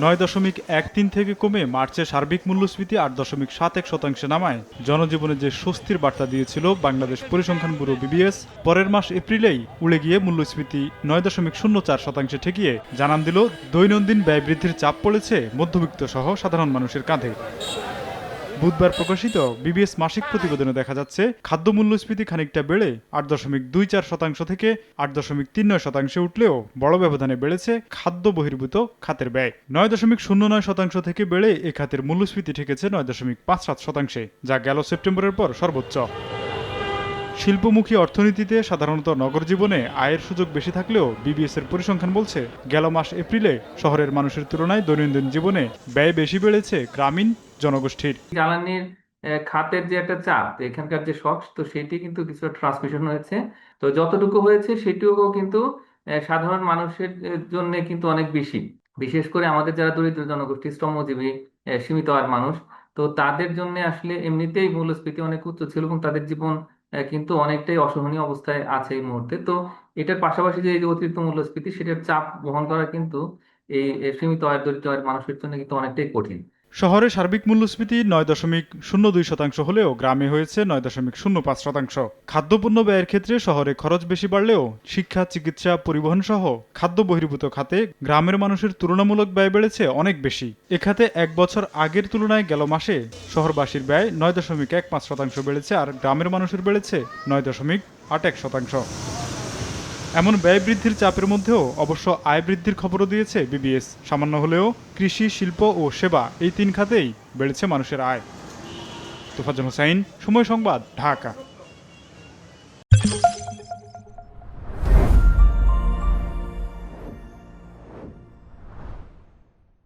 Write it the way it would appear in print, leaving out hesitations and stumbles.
9.13 থেকে কমে মার্চে সার্বিক মূল্যস্ফীতি 8.71% নামায় জনজীবনে যে স্বস্তির বার্তা দিয়েছিল বাংলাদেশ পরিসংখ্যান ব্যুরো বিবিএস, পরের মাস এপ্রিলেই উড়ে গিয়ে মূল্যস্ফীতি 9.04% ঠেকিয়ে জানান দিল দৈনন্দিন ব্যয় বৃদ্ধির চাপ পড়েছে মধ্যবিত্ত সহ সাধারণ মানুষের কাঁধে। বুধবার প্রকাশিত বিবিএস মাসিক প্রতিবেদনে দেখা যাচ্ছে খাদ্য মূল্যস্ফীতি খানিকটা বেড়ে 8.24% থেকে 8.39% উঠলেও বড় ব্যবধানে বেড়েছে খাদ্য বহির্ভূত খাতের ব্যয়। 9.09% থেকে বেড়ে এ খাতের মূল্যস্ফীতি ঠেকেছে 9.57%, যা গেল সেপ্টেম্বরের পর সর্বোচ্চ। শিল্পমুখী অর্থনীতিতে সাধারণত নগর জীবনে আয়ের সুযোগ বেশি থাকলেও বিবিএস এর পরিসংখ্যান বলছে গেল মাস এপ্রিলে শহরের মানুষের তুলনায় দৈনন্দিন জীবনে ব্যয় বেশি বেড়েছে গ্রামীণ জনগোষ্ঠীর। জ্বালানির খাতের যে একটা চাপ, এখানকার যে শক, তো সেটি কিন্তু কিছুটা ট্রান্সমিশন হয়েছে। তো যতটুকু হয়েছে সেটিও কিন্তু সাধারণ মানুষের জন্য কিন্তু অনেক বেশি। বিশেষ করে আমাদের যারা দরিদ্র জনগোষ্ঠী, শ্রমজীবী, সীমিত আয়ের মানুষ, তো তাদের জন্য আসলে এমনিতেই মূল্যস্ফীতি অনেক উচ্চ ছিল এবং তাদের জীবন কিন্তু অনেকটাই অসহনীয় অবস্থায় আছে এই মুহূর্তে। তো এটার পাশাপাশি যে এই যে অতিরিক্ত মূল্যস্ফীতি, সেটার চাপ বহন করা কিন্তু এই সীমিত আয়ের দরিদ্র আয়ের মানুষের জন্য কিন্তু অনেকটাই কঠিন। শহরে সার্বিক মূল্যস্ফীতি 9.02% হলেও গ্রামে হয়েছে 9.05%। খাদ্যপণ্য ব্যয়ের ক্ষেত্রে শহরে খরচ বেশি বাড়লেও শিক্ষা, চিকিৎসা, পরিবহন সহ খাদ্য বহির্ভূত খাতে গ্রামের মানুষের তুলনামূলক ব্যয় বেড়েছে অনেক বেশি। এ খাতে এক বছর আগের তুলনায় গেল মাসে শহরবাসীর ব্যয় 9.15% বেড়েছে, আর গ্রামের মানুষের বেড়েছে 9.81%। এমন ব্যয় বৃদ্ধির চাপের মধ্যেও অবশ্য আয় বৃদ্ধির খবরও দিয়েছে বিবিএস। সামান্য হলেও কৃষি, শিল্প ও সেবা, এই তিন খাতেই বেড়েছে মানুষের আয়। তোফাজ্জল হোসাইন, সময় সংবাদ, ঢাকা।